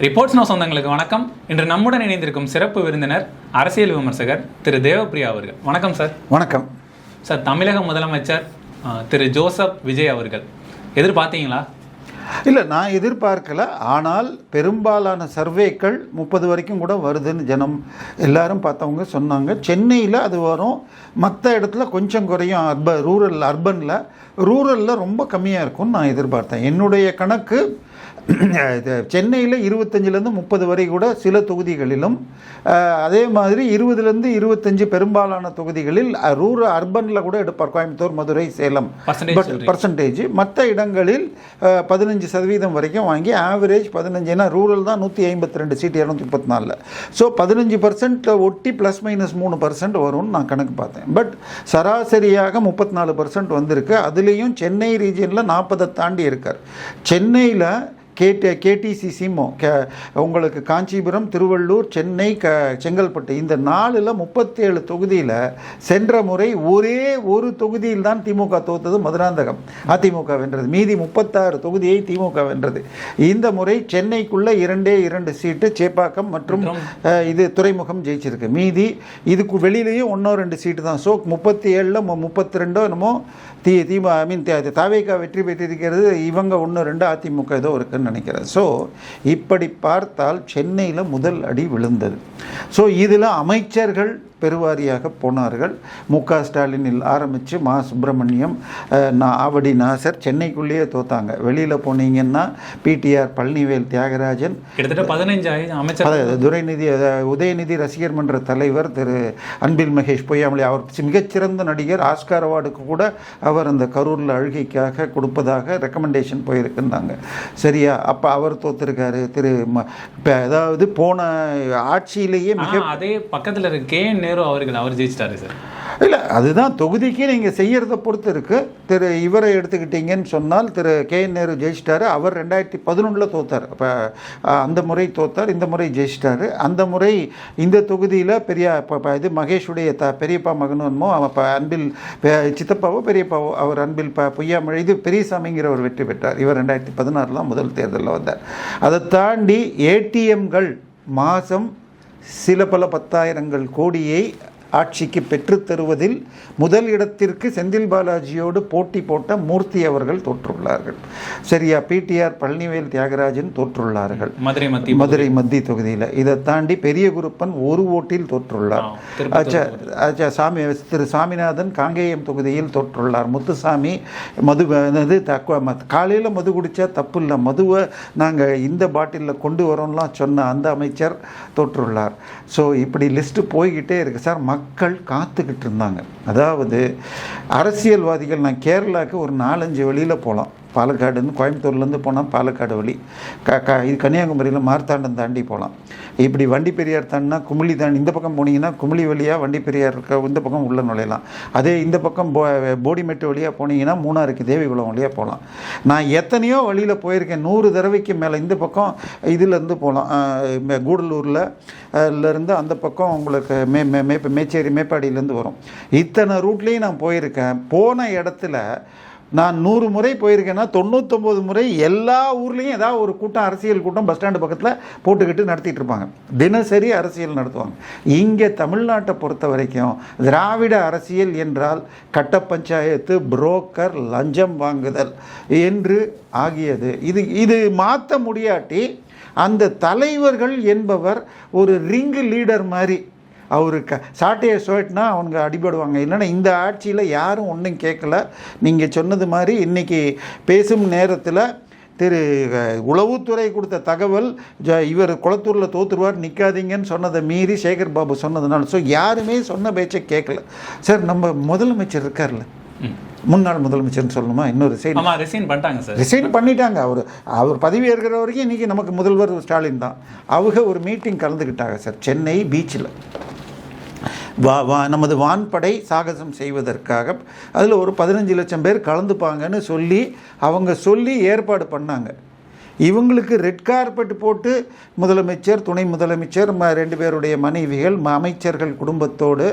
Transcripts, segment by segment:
Reports no சொந்தங்களுக்கு வணக்கம். இன்று நம்முடன் இணைந்திருக்கும் சிறப்பு விருந்தினர் அரசியல் விமர்சகர் திரு தேவப்பிரியா அவர்கள். வணக்கம் சார். வணக்கம் சார். தமிழக முதலமைச்சர் திரு ஜோசப் விஜய் அவர்கள் எதிர்பார்த்தீங்களா? இல்லை, நான் எதிர்பார்க்கல. ஆனால் பெரும்பாலான சர்வேக்கள் 30 வரைக்கும் கூட வருதுன்னு ஜனம் எல்லாரும் பார்த்தவங்க சொன்னாங்க. சென்னையில் அது வரும், மற்ற இடத்துல கொஞ்சம் குறையும். ரூரலில் ரொம்ப கம்மியாக இருக்கும்னு நான் எதிர்பார்த்தேன். என்னுடைய கணக்கு சென்னையில் 25லேருந்து 30 வரை கூட சில தொகுதிகளிலும், அதே மாதிரி 20லேருந்து 25 பெரும்பாலான தொகுதிகளில் அர்பனில் கூட எடுப்பார். கோயம்புத்தூர், மதுரை, சேலம் பர்சன்டேஜ். மற்ற இடங்களில் 15% வரைக்கும் வாங்கி ஆவரேஜ் 15. ஏன்னா ரூரல் தான் 152 சீட் 234. ஸோ 15% ஒட்டி +-3% வரும்னு நான் கணக்கு பார்த்தேன். பட் சராசரியாக 34% வந்திருக்கு. அதுலேயும் சென்னை ரீஜியனில் 40 தாண்டி இருக்கார். சென்னையில் கேடிசிசிமோ உங்களுக்கு காஞ்சிபுரம், திருவள்ளூர், சென்னை, செங்கல்பட்டு இந்த 4ல் 37 தொகுதியில் சென்ற முறை ஒரே ஒரு தொகுதியில் தான் திமுக தோத்தது, மதுராந்தகம். அதிமுக வென்றது. மீதி 36 தொகுதியை திமுக வென்றது. இந்த முறை சென்னைக்குள்ள 2 சீட்டு சேப்பாக்கம் மற்றும் இது துறைமுகம் ஜெயிச்சிருக்கு. மீதி இதுக்கு வெளியிலேயும் 1-2 சீட்டு தான். ஸோ 37ல் 32 என்னமோ தாவேகா வெற்றி பெற்றிருக்கிறது. இவங்க 1-2 அதிமுக ஏதோ இருக்குன்னு நினைக்கிறேன். ஸோ இப்படி பார்த்தால் சென்னையில் முதல் அடி விழுந்தது. ஸோ இதில் அமைச்சர்கள் பெருவாரியாக போனார்கள். மு.க. ஸ்டாலினில் ஆரம்பித்து மா. சுப்பிரமணியம், ஆவடி நாசர் சென்னைக்குள்ளேயே தோத்தாங்க. வெளியில் போனீங்கன்னா பிடிஆர், பழனிவேல் தியாகராஜன், கிட்டத்தட்ட 15 அமைச்சர், உதயநிதி ரசிகர் மன்ற தலைவர் திரு அன்பில் மகேஷ் பொய்யாமொழி, அவர் மிகச்சிறந்த நடிகர், ஆஸ்கார் அவார்டுக்கு கூட அவர் அந்த கரூரில் அழுகைக்காக கொடுப்பதாக ரெக்கமெண்டேஷன் போயிருக்குன்னாங்க. சரியா? அப்போ அவர் தோத்திருக்காரு. அதாவது போன ஆட்சியிலேயே அதே பக்கத்தில் இருக்க அவர் ஜெயிச்சிட்டாரு சார். இல்லை, அதுதான் தொகுதிக்கு நீங்கள் செய்கிறத பொறுத்து இருக்குது. இவரை எடுத்துக்கிட்டீங்கன்னு சொன்னால் கே.என். நேரு ஜெயிச்சிட்டாரு. அவர் 2011 தோத்தார். அப்போ அந்த முறை தோத்தார், இந்த முறை ஜெயிச்சிட்டாரு. அந்த முறை இந்த தொகுதியில் இது மகேஷுடைய பெரியப்பா மகனுமோ அன்பில் சித்தப்பாவோ பெரியப்பாவோ அவர் அன்பில் பொய்யாமொழி இது பெரியசாமிங்கிறவர் வெற்றி பெற்றார். இவர் 2016 முதல் தேர்தலில் வந்தார். அதை தாண்டி ஏடிஎம்கள் மாதம் சில பல 10,000 கோடியை ஆட்சிக்கு பெற்றுத்தருவதில் முதல் இடத்திற்கு செந்தில் பாலாஜியோடு போட்டி போட்ட மூர்த்தி அவர்கள் தோற்றுள்ளார்கள். சரியா? பிடிஆர், பழனிவேல் தியாகராஜன் தோற்றுள்ளார்கள் மதுரை மத்திய தொகுதியில். இதை தாண்டி பெரிய குருப்பன் ஒரு ஓட்டில் தோற்றுள்ளார். திரு சாமிநாதன் காங்கேயம் தொகுதியில் தோற்றுள்ளார். முத்துசாமி காலையில் மது குடித்தா தப்பு இல்லை, மதுவை நாங்கள் இந்த பாட்டிலில் கொண்டு வரோம்லாம் சொன்ன அந்த அமைச்சர் தோற்றுள்ளார். ஸோ இப்படி லிஸ்ட்டு போய்கிட்டே இருக்குது சார். மக்கள் காத்துக்கிட்டு இருந்தாங்க. அதாவது அரசியல்வாதிகள், நான் கேரளாவுக்கு ஒரு 4-5 வழியில் போகலாம். பாலக்காடுன்னு கோயம்புத்தூர்லேருந்து போனால் பாலக்காடு வழி, இது கன்னியாகுமரியில் மார்த்தாண்டம் தாண்டி போகலாம். இப்படி வண்டி பெரியார் தாண்டினா குமிளி தாண்டி இந்த பக்கம் போனீங்கன்னா குமிளி வழியாக வண்டி பெரியார் இருக்க இந்த பக்கம் உள்ள நுழையலாம். அதே இந்த பக்கம் போடிமெட்டு வழியாக போனீங்கன்னா மூணாருக்கு தேவிகுளம் வழியாக போகலாம். நான் எத்தனையோ வழியில் போயிருக்கேன், 100 தடவைக்கு மேலே. இந்த பக்கம் இதிலேருந்து போகலாம், கூடலூரில் இருந்து அந்த பக்கம் உங்களுக்கு மேச்சேரி மேப்பாடியிலேருந்து வரும். இத்தனை ரூட்லேயும் நான் போயிருக்கேன். போன இடத்துல நான் 100 முறை போயிருக்கேன்னா 99 முறை எல்லா ஊர்லேயும் ஏதாவது ஒரு கூட்டம், அரசியல் கூட்டம் பஸ் ஸ்டாண்டு பக்கத்தில் போட்டுக்கிட்டு நடத்திட்டு இருப்பாங்க. தினசரி அரசியல் நடத்துவாங்க. இங்கே தமிழ்நாட்டை பொறுத்த வரைக்கும் திராவிட அரசியல் என்றால் கட்ட பஞ்சாயத்து, புரோக்கர், லஞ்சம் வாங்குதல் என்று ஆகியது. இது மாற்ற முடியாட்டி அந்த தலைவர்கள் என்பவர் ஒரு ரிங் லீடர் மாதிரி அவருக்கு சாட்டையை சுவட்டினா அவங்க அடிபடுவாங்க. இல்லைன்னா இந்த ஆட்சியில் யாரும் ஒன்றும் கேட்கல. நீங்கள் சொன்னது மாதிரி இன்றைக்கி பேசும் நேரத்தில் உளவுத்துறை கொடுத்த தகவல் இவர் குளத்தூரில் தோற்றுருவார், நிற்காதீங்கன்னு சொன்னதை மீறி சேகர் பாபு சொன்னதுனால ஸோ யாருமே சொன்ன பேச்சை கேட்கல. சார், நம்ம முதலமைச்சர் இருக்கார்ல, முன்னாள் முதலமைச்சர்னு சொல்லணுமா, இன்னொரு ரிசைன் பண்ணிட்டாங்க. அவர் பதவி ஏற்கிற வரைக்கும் இன்றைக்கி நமக்கு முதல்வர் ஸ்டாலின் தான். அவங்க ஒரு மீட்டிங் கலந்துக்கிட்டாங்க சார், சென்னை பீச்சில். நமது வான்படை சாகசம் செய்வதற்காக அதில் ஒரு 15 லட்சம் பேர் கலந்துப்பாங்கன்னு சொல்லி அவங்க ஏற்பாடு பண்ணாங்க. இவங்களுக்கு ரெட் கார்பெட் போட்டு முதலமைச்சர், துணை முதலமைச்சர், 2 பேருடைய மனைவிகள், அமைச்சர்கள் குடும்பத்தோடு,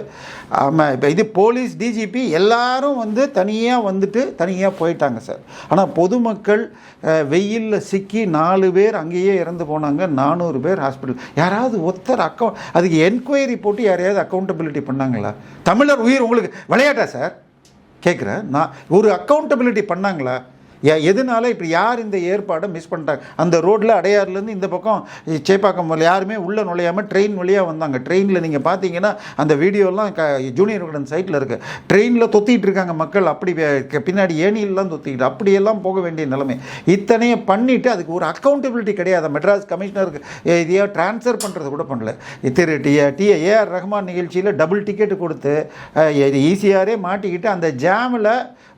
இப்போ இது போலீஸ், டிஜிபி எல்லாரும் வந்து தனியாக போயிட்டாங்க சார். ஆனால் பொதுமக்கள் வெயிலில் சிக்கி 4 பேர் அங்கேயே இறந்து போனாங்க, 400 பேர் ஹாஸ்பிட்டல். யாராவது ஒருத்தர் அதுக்கு என்கொயரி போட்டு யாரையாவது அக்கௌண்டபிலிட்டி பண்ணாங்களா? தமிழர் உயிர் உங்களுக்கு விளையாட்டா சார் கேட்குறேன் நான். ஒரு அக்கௌண்டபிலிட்டி பண்ணாங்களா? எதனால இப்படி யார் இந்த ஏற்பாடை மிஸ் பண்ணிட்டாங்க? அந்த ரோட்டில் அடையாறுலேருந்து இந்த பக்கம் சேப்பாக்கம் யாருமே உள்ளே நுழையாமல் ட்ரெயின் வழியாக வந்தாங்க. ட்ரெயினில் நீங்கள் பார்த்தீங்கன்னா அந்த வீடியோலாம் ஜூனியர் விகடன் சைட்டில் இருக்குது. ட்ரெயினில் தொத்திக்கிட்டு இருக்காங்க மக்கள், அப்படி பின்னாடி ஏணியிலாம் தொத்திக்கிட்டு அப்படியெல்லாம் போக வேண்டிய நிலைமை. இத்தனையை பண்ணிவிட்டு அதுக்கு ஒரு அக்கௌண்டபிலிட்டி கிடையாது. மெட்ராஸ் கமிஷனருக்கு இதையா ட்ரான்ஸ்ஃபர் பண்ணுறது கூட பண்ணல. திரு ஏஆர் ரஹ்மான் நிகழ்ச்சியில் டபுள் டிக்கெட்டு கொடுத்து ஈஸியாரே மாட்டிக்கிட்டு அந்த ஜாமில்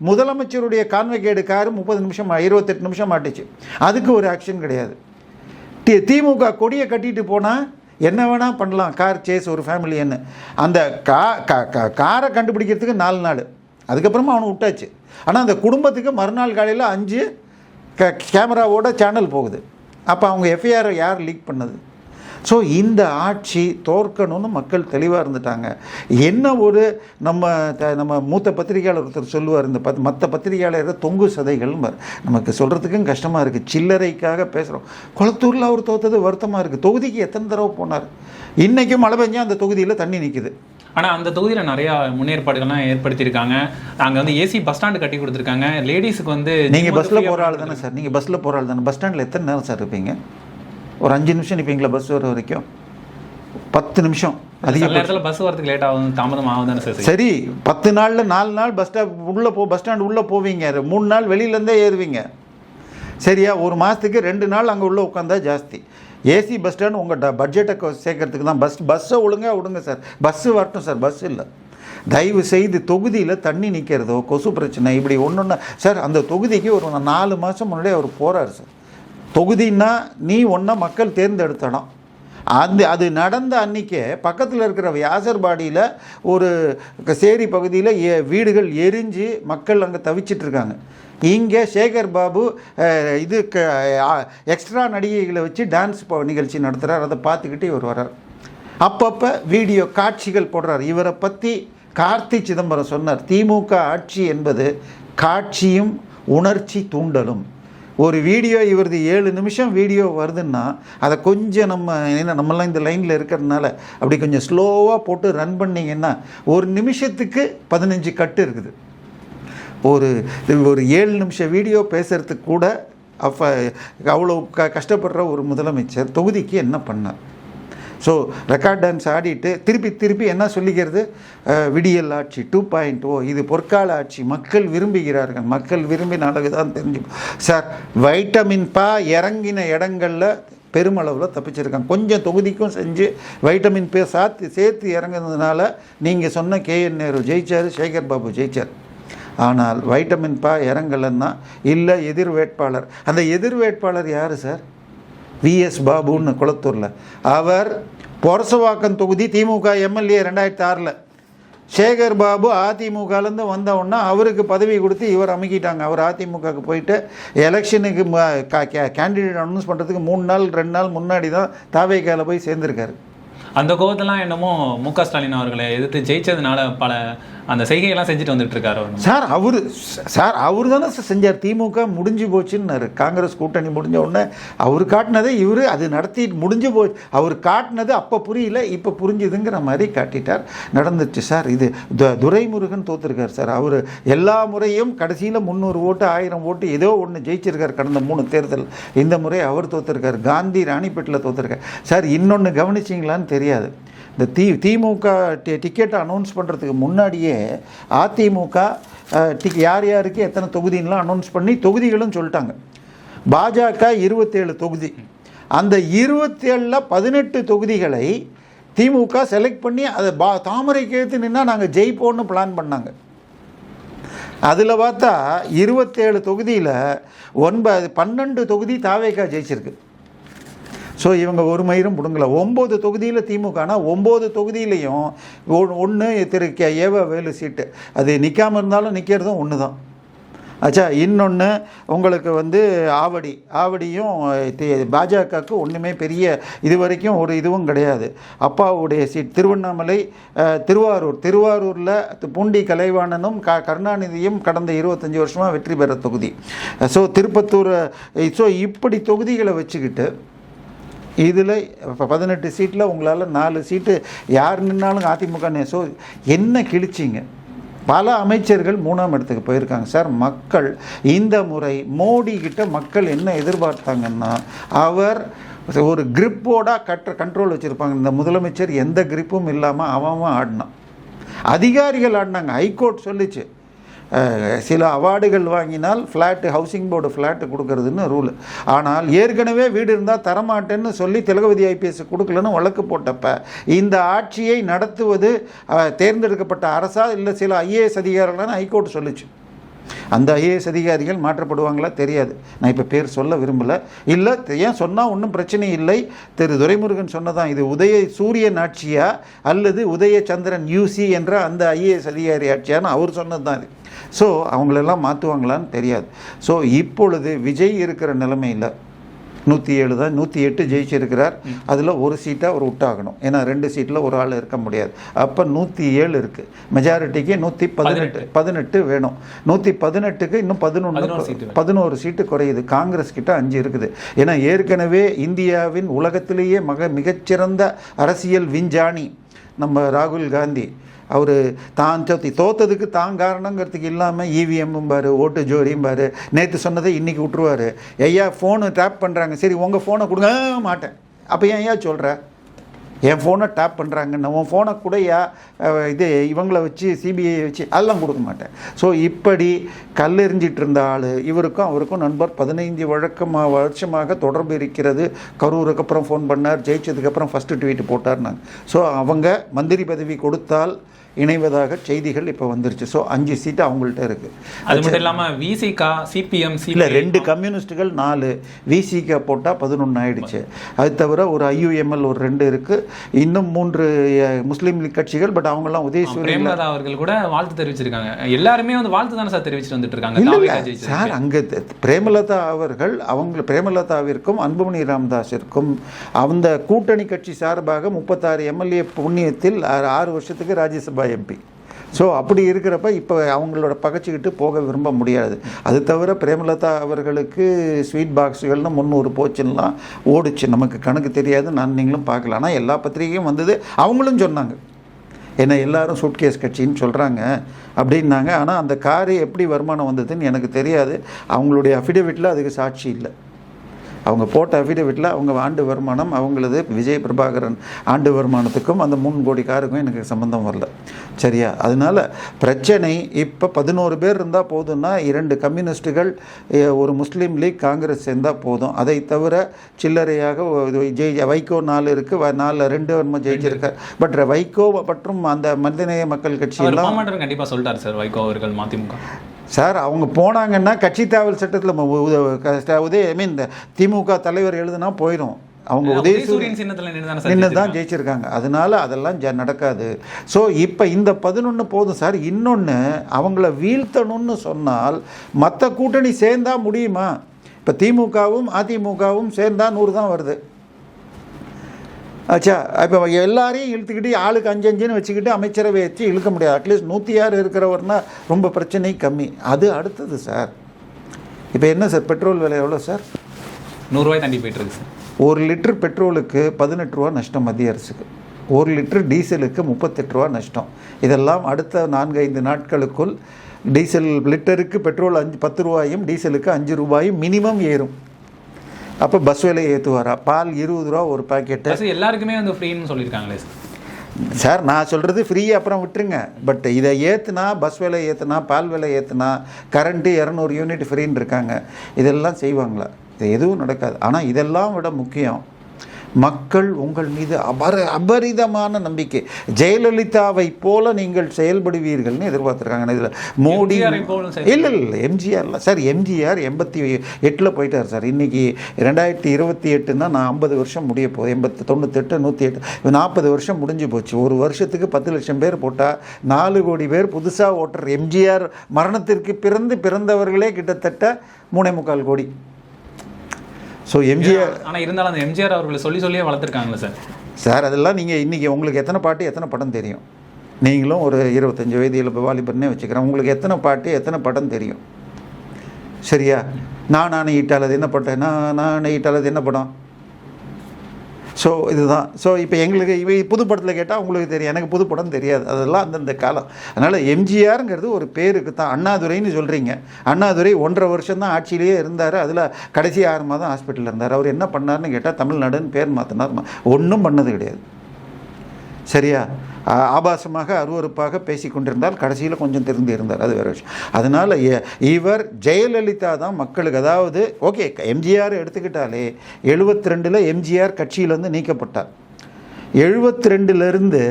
முதலமைச்சருடைய கான்வெகேடு காரு 30 நிமிஷம் 28 நிமிஷம் மாட்டுச்சு. அதுக்கு ஒரு ஆக்ஷன் கிடையாது. திமுக கொடியை கட்டிட்டு போனால் என்ன வேணால் பண்ணலாம், கார் சேஸ் ஒரு ஃபேமிலின்னு. அந்த காரை கண்டுபிடிக்கிறதுக்கு 4 நாள், அதுக்கப்புறமா அவனை விட்டாச்சு. ஆனால் அந்த குடும்பத்துக்கு மறுநாள் காலையில் 5 கேமராவோட சேனல் போகுது. அப்போ அவங்க எஃப்ஐஆர் யார் லீக் பண்ணது? ஸோ இந்த ஆட்சி தோற்கணும்னு மக்கள் தெளிவாக இருந்துட்டாங்க. என்ன ஒரு நம்ம மூத்த பத்திரிகையாளர் ஒருத்தர் சொல்லுவார், இந்த மற்ற பத்திரிகையாளர்கள் தொங்கு சதைகள் நமக்கு சொல்கிறதுக்கும் கஷ்டமாக இருக்குது. சில்லறைக்காக பேசுகிறோம். குளத்தூரில் அவர் தோற்றது வருத்தமாக இருக்குது. தொகுதிக்கு எத்தனை தடவை போனார்? இன்றைக்கும் மழை பெஞ்சா அந்த தொகுதியில் தண்ணி நிற்குது. ஆனால் அந்த தொகுதியில் நிறையா முன்னேற்பாடுகள்லாம் ஏற்படுத்தியிருக்காங்க. அங்கே வந்து ஏசி பஸ் ஸ்டாண்டு கட்டி கொடுத்துருக்காங்க. லேடிஸுக்கு வந்து நீங்கள் பஸ்ஸில் போகிற ஆள் தானே சார்? நீங்கள் பஸ்ஸில் போகிற ஆள் தானே? பஸ் ஸ்டாண்டில் எத்தனை நேரம் சார் இருப்பீங்க? ஒரு 5 நிமிஷம் நிற்பீங்களா பஸ் வர வரைக்கும்? 10 நிமிஷம். அதிக நேரத்தில் பஸ் வரதுக்கு லேட் ஆகும், தாமதம் ஆகும் தானே சார்? சரி, 10 நாளில் 4 நாள் பஸ் ஸ்டாண்ட் உள்ளே போவீங்க, 3 நாள் வெளியிலேருந்தே ஏறுவீங்க. சரியா? ஒரு மாதத்துக்கு 2 நாள் அங்கே உள்ளே உட்காந்தா ஜாஸ்தி. ஏசி பஸ் ஸ்டாண்ட் உங்கள் பட்ஜெட்டை சேர்க்கறதுக்கு தான். பஸ்ஸை ஒழுங்காக விடுங்க சார். பஸ்ஸு வரட்டும் சார், பஸ் இல்லை. தயவு செய்து தொகுதியில் தண்ணி நிற்கிறதோ, கொசு பிரச்சனை, இப்படி ஒன்று சார். அந்த தொகுதிக்கு ஒரு 4 மாதம் முன்னாடியே அவர் போகிறார் சார். தொகுதின்னா நீ ஒன்றா மக்கள் தேர்ந்தெடுத்தடம். அது நடந்த அன்றைக்கே பக்கத்தில் இருக்கிற வியாசர்பாடியில் ஒரு சேரி பகுதியில் வீடுகள் எரிஞ்சு மக்கள் அங்கே தவிச்சிட்ருக்காங்க. இங்கே சேகர் பாபு எக்ஸ்ட்ரா நடிகைகளை வச்சு டான்ஸ் நிகழ்ச்சி நடத்துகிறார். அதை பார்த்துக்கிட்டு இவர் வர்றார். அப்பப்போ வீடியோ காட்சிகள் போடுறார். இவரை பற்றி கார்த்தி சிதம்பரம் சொன்னார், திமுக ஆட்சி என்பது காட்சியும் உணர்ச்சி தூண்டலும். ஒரு வீடியோ இவரது 7 நிமிஷம் வீடியோ வருதுன்னா அதை கொஞ்சம் நம்மளாம் இந்த லைனில் இருக்கிறதுனால அப்படி கொஞ்சம் ஸ்லோவாக போட்டு ரன் பண்ணிங்கன்னா 1 நிமிஷத்துக்கு 15 கட்டு இருக்குது. ஒரு 7 நிமிஷம் வீடியோ பேசுகிறதுக்கு கூட அவ்வளோ கஷ்டப்படுற ஒரு முதலமைச்சர் தொகுதிக்கு என்ன பண்ணார்? ஸோ ரெக்கார்ட் டான்ஸ் ஆடிட்டு திருப்பி என்ன சொல்லிக்கிறது? விடியல் ஆட்சி 2.0, இது பொற்கால ஆட்சி, மக்கள் விரும்புகிறார்கள், மக்கள் விரும்பினாலும் தான் தெரிஞ்சு சார். வைட்டமின் பா இறங்கின இடங்களில் பெருமளவில் தப்பிச்சிருக்காங்க. கொஞ்சம் தொகுதிக்கும் செஞ்சு வைட்டமின் பே சேர்த்து இறங்குனதுனால நீங்கள் சொன்ன KN நேரு ஜெயிச்சார், சேகர் பாபு ஜெயிச்சார். ஆனால் வைட்டமின் பா இறங்கலைன்னா இல்லை எதிர் வேட்பாளர். அந்த எதிர் வேட்பாளர் யார் சார்? VS பாபுன்னு குளத்தூரில். அவர் பொரசவாக்கம் தொகுதி திமுக MLA 2006. சேகர் பாபு அதிமுகலேருந்து வந்தவுடனே அவருக்கு பதவி கொடுத்து இவர் அமைக்கிட்டாங்க. அவர் அதிமுகவுக்கு போயிட்டு எலெக்ஷனுக்கு கேண்டிடேட் அனௌன்ஸ் பண்ணுறதுக்கு 3 நாள் 2 நாள் முன்னாடி தான் தாவேக்கால போய் சேர்ந்துருக்காரு. அந்த கோபத்தெல்லாம் என்னமோ MK ஸ்டாலின் அவர்களை எதிர்த்து ஜெயிச்சதுனால பல அந்த செய்கையெல்லாம் செஞ்சுட்டு வந்துட்டு இருக்காரு சார். அவர் தானே செஞ்சார். திமுக முடிஞ்சு போச்சுன்னாரு. காங்கிரஸ் கூட்டணி முடிஞ்ச உடனே அவர் காட்டினதை இவர் அது நடத்தி முடிஞ்சு போச்சு. அவர் காட்டினது அப்போ புரியல, இப்போ புரிஞ்சுதுங்கிற மாதிரி காட்டிட்டார். நடந்துச்சு சார். இது துரைமுருகன் தோற்றுருக்கார் சார். அவர் எல்லா முறையும் கடைசியில் 300 ஓட்டு 1000 ஓட்டு ஏதோ ஒன்று ஜெயிச்சிருக்கார் கடந்த 3 தேர்தல். இந்த முறை அவர் தோற்றுருக்கார். காந்தி ராணிப்பேட்டில் தோற்றுருக்கார் சார். இன்னொன்று கவனிச்சிங்களான்னு தெரியாது, இந்த திமுக டிக்கெட்டை அனௌன்ஸ் பண்ணுறதுக்கு முன்னாடியே அதிமுக யார் யாருக்கு எத்தனை தொகுதின்லாம் அனௌன்ஸ் பண்ணி தொகுதிகளும் சொல்லிட்டாங்க. பாஜக 27 தொகுதி. அந்த 27ல் 18 தொகுதிகளை திமுக செலக்ட் பண்ணி அதை தாமரைக்கு எடுத்து நின்னா நாங்கள் ஜெயிப்போன்னு பிளான் பண்ணாங்க. அதில் பார்த்தா 27 தொகுதியில் 12 தொகுதி தாவேகா ஜெயிச்சிருக்கு. ஸோ இவங்க ஒரு மயிரும் பிடுங்கல. 9 தொகுதியில் திமுகனா 9 தொகுதியிலையும் ஒன்று திரு ஏவ வேலு சீட்டு. அது நிற்காமல் இருந்தாலும் நிற்கிறதும் ஒன்று தான். ஆச்சா. இன்னொன்று உங்களுக்கு வந்து ஆவடியும் பாஜகவுக்கு ஒன்றுமே பெரிய இது வரைக்கும் ஒரு இதுவும் கிடையாது. அப்பாவுடைய சீட் திருவண்ணாமலை, திருவாரூரில் பூண்டி கலைவாணனும் கருணாநிதியும் கடந்த 25 வருஷமாக வெற்றி பெற தொகுதி. ஸோ திருப்பத்தூர், ஸோ இப்படி தொகுதிகளை வச்சுக்கிட்டு இதில் இப்போ 18 சீட்டில் உங்களால் 4 சீட்டு யார் நின்னாலும் அதிமுக. ஸோ என்ன கிழிச்சிங்க? பல அமைச்சர்கள் 3ஆம் இடத்துக்கு போயிருக்காங்க சார். மக்கள் இந்த முறை மோடி கிட்ட மக்கள் என்ன எதிர்பார்த்தாங்கன்னா, அவர் ஒரு கிரிப்போட கண்ட்ரோல் வச்சுருப்பாங்க. இந்த முதலமைச்சர் எந்த கிரிப்பும் இல்லாமல் அவன் ஆடினான், அதிகாரிகள் ஆடினாங்க. ஹைகோர்ட் சொல்லிச்சு சில அவார்டுகள் வாங்கினால் ஃப்ளாட்டு, ஹவுசிங் போர்டு ஃப்ளாட்டு கொடுக்கறதுன்னு ரூல். ஆனால் ஏற்கனவே வீடு இருந்தால் தரமாட்டேன்னு சொல்லி திலகவதி ஐபிஎஸ் கொடுக்கலன்னு வழக்கு போட்டப்ப இந்த ஆட்சியை நடத்துவது தேர்ந்தெடுக்கப்பட்ட அரசா இல்லை சில ஐஏஎஸ் அதிகாரிகள்னு ஹைகோர்ட் சொல்லிச்சு. அந்த ஐஏஎஸ் அதிகாரிகள் மாற்றப்படுவாங்களா தெரியாது. நான் இப்போ பேர் சொல்ல விரும்பலை. இல்லை ஏன் சொன்னால் ஒன்றும் பிரச்சனை இல்லை. திரு துரைமுருகன் சொன்னதான், இது சூரியன் ஆட்சியா அல்லது உதயச்சந்திரன் யூசி என்ற அந்த ஐஏஎஸ் அதிகாரி ஆட்சியான்னு அவர் சொன்னது தான் இது. ஸோ அவங்களெல்லாம் மாற்றுவாங்களான்னு தெரியாது. ஸோ இப்பொழுது விஜய் இருக்கிற நிலைமையில் 107 தான், 108 ஜெயிச்சிருக்கிறார். அதில் ஒரு சீட்டை அவர் விட்டாகணும். ஏன்னா 2 சீட்டில் ஒரு ஆள் இருக்க முடியாது. அப்போ 107 இருக்குது. மெஜாரிட்டிக்கு 118 வேணும். 118க்கு இன்னும் 11 சீட்டு குறையுது. காங்கிரஸ் கிட்ட 5 இருக்குது. ஏன்னா ஏற்கனவே இந்தியாவின் உலகத்திலேயே மிகச்சிறந்த அரசியல் விஞ்ஞானி நம்ம ராகுல் காந்தி, அவர் தான் தோத்ததுக்கு தான் காரணங்கிறதுக்கு இல்லாமல் இவிஎம்மும் பாரு, ஓட்டு ஜோடியும் பாரு, நேற்று சொன்னதை இன்றைக்கி விட்டுருவார். ஐயா ஃபோனு டேப் பண்ணுறாங்க, சரி உங்கள் ஃபோனை கொடுங்க மாட்டேன். அப்போ ஏன் சொல்கிற என் ஃபோனை டேப் பண்ணுறாங்கன்னு, உன் ஃபோனை கூட இது இவங்களை வச்சு சிபிஐ வச்சு அதெல்லாம் கொடுக்க மாட்டேன். ஸோ இப்படி கல்லெறிஞ்சிட்டு இருந்த ஆள் இவருக்கும் அவருக்கும் நண்பர் 15 வருஷமாக தொடர்பு இருக்கிறது. கரூருக்கு அப்புறம் ஃபோன் பண்ணார், ஜெயிச்சதுக்கப்புறம் ஃபஸ்ட்டு ட்வீட் போட்டார்னாங்க. ஸோ அவங்க மந்திரி பதவி கொடுத்தால் இணைவதாக செய்திகள் இப்போ வந்துருச்சு. ஸோ 5 சீட்டு அவங்கள்ட்ட இருக்குது. அது மட்டும் இல்லாமல் விசிகா, சிபிஎம், இல்லை 2 கம்யூனிஸ்ட்டுகள் 4, விசிகா போட்டால் 11 ஆயிடுச்சு. அது தவிர ஒரு ஐயுஎம்எல் ஒரு 2 இருக்குது. இன்னும் 3 முஸ்லீம் லீக் கட்சிகள். பட் அவங்கெல்லாம் உதயசூரியன் அவர்கள் கூட வாழ்த்து தெரிவிச்சிருக்காங்க. எல்லாருமே வந்து வாழ்த்து தானே சார் தெரிவிச்சுட்டு வந்துட்டு இருக்காங்க. இல்லை சார், அங்கே பிரேமலதா அவர்கள் பிரேமலதாவிற்கும் அன்புமணி ராமதாஸிற்கும் அந்த கூட்டணி கட்சி சார்பாக 36 எம்எல்ஏ புண்ணியத்தில் 6 வருஷத்துக்கு ராஜ்யசபா எம்பி. ஸோ அப்படி இருக்கிறப்ப இப்போ அவங்களோட பகச்சிக்கிட்டு போக விரும்ப முடியாது. அது தவிர பிரேமலதா அவர்களுக்கு ஸ்வீட் பாக்ஸுகள்னு 300 போச்சுன்னெலாம் ஓடிச்சு. நமக்கு கணக்கு தெரியாது, நீங்களும் பார்க்கலாம். ஆனால் எல்லா பத்திரிகையும் வந்தது, அவங்களும் சொன்னாங்க. ஏன்னா எல்லாரும் சூட்கேஸ் கட்சின்னு சொல்கிறாங்க அப்படின்னாங்க. ஆனால் அந்த காரு எப்படி வருமானம் வந்ததுன்னு எனக்கு தெரியாது. அவங்களுடைய அஃபிடவிட்டில் அதுக்கு சாட்சி இல்லை. அவங்க போட்ட அஃபிடவிட்டில் அவங்க ஆண்டு வருமானம், அவங்களது விஜய் பிரபாகரன் ஆண்டு வருமானத்துக்கும் அந்த 3 கோடி காருக்கும் எனக்கு சம்மந்தம் வரல. சரியா? அதனால் பிரச்சனை இப்போ 11 பேர் இருந்தால் போதும்னா 2 கம்யூனிஸ்ட்டுகள், ஒரு முஸ்லீம் லீக், காங்கிரஸ் சேர்ந்தால் போதும். அதை தவிர சில்லறையாக வைகோ 4 இருக்குது. 2 வருமா ஜெயிச்சிருக்கார். பட் வைகோ மற்றும் அந்த மனிதநேய மக்கள் கட்சியெல்லாம் கண்டிப்பாக சொல்லிட்டார் சார் வைகோ அவர்கள் மதிமுக சார். அவங்க போனாங்கன்னா கட்சி தாவல் சட்டத்தில் இந்த திமுக தலைவர் எழுதுனா போயிடும். அவங்க உதயசூரியன் நின்று தான் ஜெயிச்சிருக்காங்க. அதனால அதெல்லாம் நடக்காது. ஸோ இப்போ இந்த 11 போதும் சார். இன்னொன்று, அவங்கள வீழ்த்தணும்னு சொன்னால் மற்ற கூட்டணி சேர்ந்தா முடியுமா? இப்போ திமுகவும் அதிமுகவும் சேர்ந்தா 100 தான் வருது. ஆச்சா. இப்போ எல்லாரையும் இழுத்துக்கிட்டு ஆளுக்கு 5-5ன்னு வச்சுக்கிட்டு அமைச்சரவை வச்சு இழுக்க முடியாது. அட்லீஸ்ட் 106 இருக்கிறவர்னா ரொம்ப பிரச்சனை கம்மி. அது அடுத்தது சார். இப்போ என்ன சார், பெட்ரோல் விலை எவ்வளோ சார்? 100 ரூபாய் தாண்டி போயிட்டு இருக்கு சார். 1 லிட்டர் பெட்ரோலுக்கு 18 ரூபா நஷ்டம் மத்திய அரசுக்கு. 1 லிட்டர் டீசலுக்கு 38 ரூபா நஷ்டம். இதெல்லாம் அடுத்த 4-5 நாட்களுக்குள் டீசல் லிட்டருக்கு பெட்ரோல் 10 ரூபாயும் டீசலுக்கு 5 ரூபாயும் மினிமம் ஏறும். அப்போ பஸ் விலை ஏற்றுவாரா? பால் 20 ரூபா ஒரு பாக்கெட்டு. எல்லாருக்குமே வந்து ஃப்ரீன்னு சொல்லியிருக்காங்களே சார். நான் சொல்கிறது ஃப்ரீ அப்புறம் விட்டுருங்க. பட் இதை ஏற்றுனா, பஸ் விலை ஏற்றுனா, பால் விலை ஏற்றுனா, கரண்ட்டு 200 யூனிட் ஃப்ரீன்னு இருக்காங்க. இதெல்லாம் செய்வாங்களா? இது எதுவும் நடக்காது. ஆனால் இதெல்லாம் விட முக்கியம், மக்கள் உங்கள் மீது அபரிதமான நம்பிக்கை. ஜெயலலிதாவை போல நீங்கள் செயல்படுவீர்கள்னு எதிர்பார்த்துருக்காங்க. இதில் மோடி இல்லை எம்ஜிஆர்ல சார், எம்ஜிஆர் 88 போயிட்டார் சார். இன்றைக்கி 2028ன்னா நான் 50 வருஷம் முடிய போகுது. 98 108 40 வருஷம் முடிஞ்சு போச்சு. ஒரு வருஷத்துக்கு 10 லட்சம் பேர் போட்டால் 4 கோடி பேர் புதுசாக ஓட்டுற எம்ஜிஆர் மரணத்திற்கு பிறந்தவர்களே கிட்டத்தட்ட 3.25 கோடி. ஸோ எம்ஜிஆர் ஆனால் இருந்தாலும் அந்த எம்ஜிஆர் அவர்களை சொல்லியே வளர்த்துருக்காங்களே சார். அதெல்லாம் நீங்கள் இன்றைக்கி உங்களுக்கு எத்தனை பாட்டு எத்தனை படம் தெரியும்? நீங்களும் ஒரு 25 வயது வாலிபர்னே வச்சுக்கிறேன். உங்களுக்கு எத்தனை பாட்டு எத்தனை படம் தெரியும்? சரியா? நான் ஈட்டால் என்ன படம்? நான் ஈட்டால் என்ன படம்? ஸோ இதுதான். ஸோ இப்போ எங்களுக்கு புது படத்தில் கேட்டால் உங்களுக்கு தெரியும், எனக்கு புது படம் தெரியாது. அதெல்லாம் அந்தந்த காலம். அதனால் எம்ஜிஆருங்கிறது ஒரு பேருக்கு தான். அண்ணாதுரைன்னு சொல்கிறீங்க, அண்ணாதுரை 1.5 வருஷம் தான் ஆட்சியிலேயே இருந்தார். அதில் கடைசி 6 மாதம் ஹாஸ்பிட்டலில் இருந்தார். அவர் என்ன பண்ணார்னு கேட்டால் தமிழ்நாடுன்னு பேர் மாற்றினார். ஒன்றும் பண்ணது கிடையாது. சரியா? ஆபாசமாக அருவருப்பாக பேசி கொண்டிருந்தால் கடைசியில் கொஞ்சம் திருந்தி இருந்தார், அது வேறு விஷயம். அதனால் இவர் ஜெயலலிதா தான் மக்களுக்கு, அதாவது ஓகே எம்ஜிஆர் எடுத்துக்கிட்டாலே 72ல் எம்ஜிஆர் கட்சியிலேருந்து நீக்கப்பட்டார். 72லேருந்து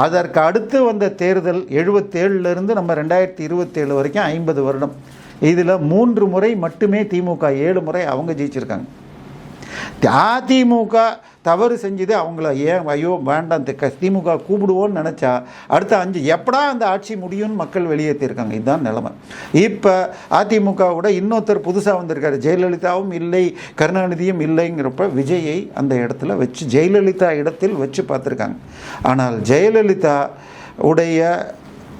அதற்கு அடுத்து வந்த தேர்தல் 77லேருந்து நம்ம 2027 வரைக்கும் 50 வருடம். இதில் 3 முறை மட்டுமே திமுக, 7 முறை அவங்க ஜெயிச்சிருக்காங்க. அதிமுக தவறு செஞ்சது அவங்கள ஐயோ வேண்டாம் திமுக கூப்பிடுவோன்னு நினச்சா அடுத்த 5 எப்படா அந்த ஆட்சி முடியும்னு மக்கள் வெளியேற்றிருக்காங்க. இதுதான் நிலைமை. இப்போ அதிமுகவோட இன்னொருத்தர் புதுசாக வந்திருக்காரு. ஜெயலலிதாவும் இல்லை, கருணாநிதியும் இல்லைங்கிறப்ப விஜயை அந்த இடத்துல வச்சு ஜெயலலிதா இடத்தில் வச்சு பார்த்துருக்காங்க. ஆனால் ஜெயலலிதா உடைய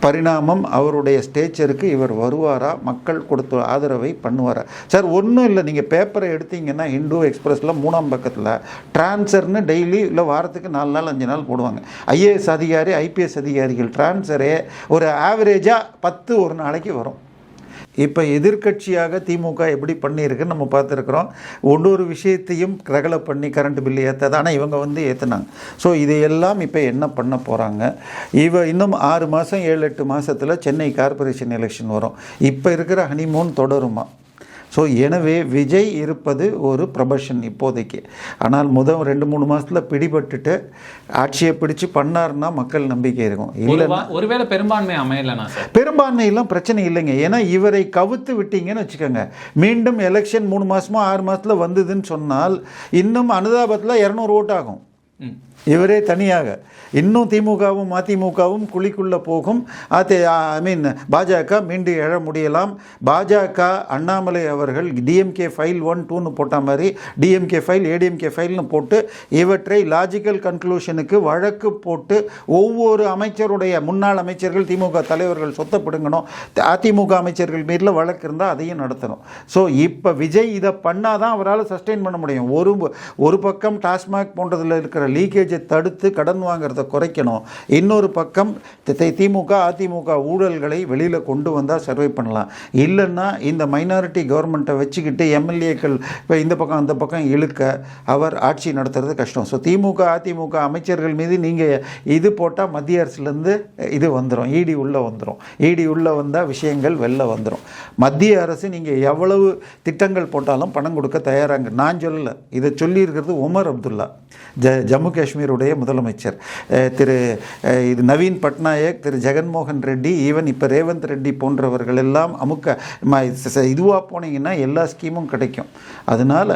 பரிணாமம், அவருடைய ஸ்டேச்சருக்கு இவர் வருவாரா, மக்கள் கொடுத்த ஆதரவை பண்ணுவாரா? சார் ஒன்றும் இல்லை, நீங்கள் பேப்பரை எடுத்தீங்கன்னா இந்து எக்ஸ்பிரஸில் 3ஆம் பக்கத்தில் ட்ரான்ஸ்ஃபர்னு டெய்லி இல்லை வாரத்துக்கு 4 நாள் 5 நாள் போடுவாங்க. ஐஏஎஸ் அதிகாரி ஐபிஎஸ் அதிகாரிகள் ட்ரான்ஸ்ஃபரே ஒரு ஆவரேஜாக 10 ஒரு நாளைக்கு வரும். இப்போ எதிர்கட்சியாக திமுக எப்படி பண்ணியிருக்குன்னு நம்ம பார்த்துருக்குறோம். ஒவ்வொரு விஷயத்தையும் ரகலை பண்ணி கரண்ட் பில்லு ஏற்றாது. ஆனால் இவங்க ஏற்றுனாங்க. ஸோ இதையெல்லாம் இப்போ என்ன பண்ண போகிறாங்க? இன்னும் 6 மாதம் 7-8 மாதத்தில் சென்னை கார்பரேஷன் எலெக்ஷன் வரும். இப்போ இருக்கிற ஹனிமூன் தொடருமா? ஸோ எனவே விஜய் இருப்பது ஒரு ப்ரொபஷன் இப்போதைக்கு. ஆனால் 2-3 மாதத்தில் பிடிபட்டுட்டு ஆட்சியை பிடிச்சு பண்ணார்னா மக்கள் நம்பிக்கை இருக்கும். இல்லைன்னா ஒருவேளை பெரும்பான்மை அமையலைனா சார், பெரும்பான்மையெல்லாம் பிரச்சனை இல்லைங்க. ஏன்னா இவரை கவுத்து விட்டீங்கன்னு வச்சுக்கோங்க, மீண்டும் எலெக்ஷன் 3 மாதமோ 6 மாதத்தில் வந்ததுன்னு சொன்னால் இன்னும் அனுதாபத்தில் 200 ஓட்டு ஆகும். இவரே தனியாக இன்னும் திமுகவும் அதிமுகவும் குழிக்குள்ளே போகும். பாஜக மீண்டும் எழ முடியலாம். பாஜக அண்ணாமலை அவர்கள் டிஎம்கே ஃபைல் 1, 2ன்னு போட்ட மாதிரி டிஎம்கே ஃபைல் ஏடிஎம்கே ஃபைல்னு போட்டு இவற்றை லாஜிக்கல் கன்க்ளூஷனுக்கு வழக்கு போட்டு ஒவ்வொரு அமைச்சருடைய முன்னாள் அமைச்சர்கள் திமுக தலைவர்கள் சொத்தை பிடுங்கணும், அதிமுக அமைச்சர்கள் மீறில் வழக்கு இருந்தால் அதையும் நடத்தணும். ஸோ இப்போ விஜய் இதை பண்ணாதான் அவரால் சஸ்டெயின் பண்ண முடியும். ஒரு பக்கம் டாஸ்மாக் போன்றதில் இருக்கிற லீக்கேஜை தடுத்து கடன் வாங்குறத குறைக்கணும். இன்னொரு பக்கம் திமுக அதிமுக ஊழல்களை வெளியில் கொண்டு வந்தால் சர்வை பண்ணலாம். இல்லைன்னா இந்த மைனாரிட்டி கவர்மெண்ட்டை வச்சுக்கிட்டு எம்எல்ஏக்கள் இப்போ இந்த பக்கம் அந்த பக்கம் இழுக்க அவர் ஆட்சி நடத்துறது கஷ்டம். ஸோ திமுக அதிமுக அமைச்சர்கள் மீது நீங்கள் இது போட்டால் மத்திய அரசுலேருந்து இது வந்துடும், இடி உள்ளே வந்துடும். இடி உள்ளே வந்தால் விஷயங்கள் வெளில வந்துடும். மத்திய அரசு நீங்கள் எவ்வளவு திட்டங்கள் போட்டாலும் பணம் கொடுக்க தயாராங்க. நான் சொல்லலை, இதை சொல்லியிருக்கிறது உமர் அப்துல்லா, ஜம்மு காஷ்மீருடைய முதலமைச்சர். இது நவீன் பட்நாயக், திரு ஜெகன்மோகன் ரெட்டி, ஈவன் இப்போ ரேவந்த் ரெட்டி போன்றவர்கள் எல்லாம் இதுவாக போனீங்கன்னா எல்லா ஸ்கீமும் கிடைக்கும். அதனால்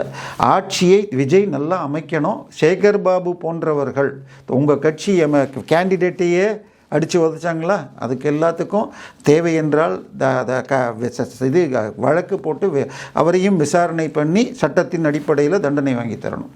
ஆட்சியை விஜய் நல்லா அமைக்கணும். சேகர் பாபு போன்றவர்கள் உங்கள் கட்சி கேண்டிடேட்டையே அடித்து உதச்சாங்களா? அதுக்கு எல்லாத்துக்கும் தேவை என்றால் இது வழக்கு போட்டு அவரையும் விசாரணை பண்ணி சட்டத்தின் அடிப்படையில் தண்டனை வாங்கி தரணும்.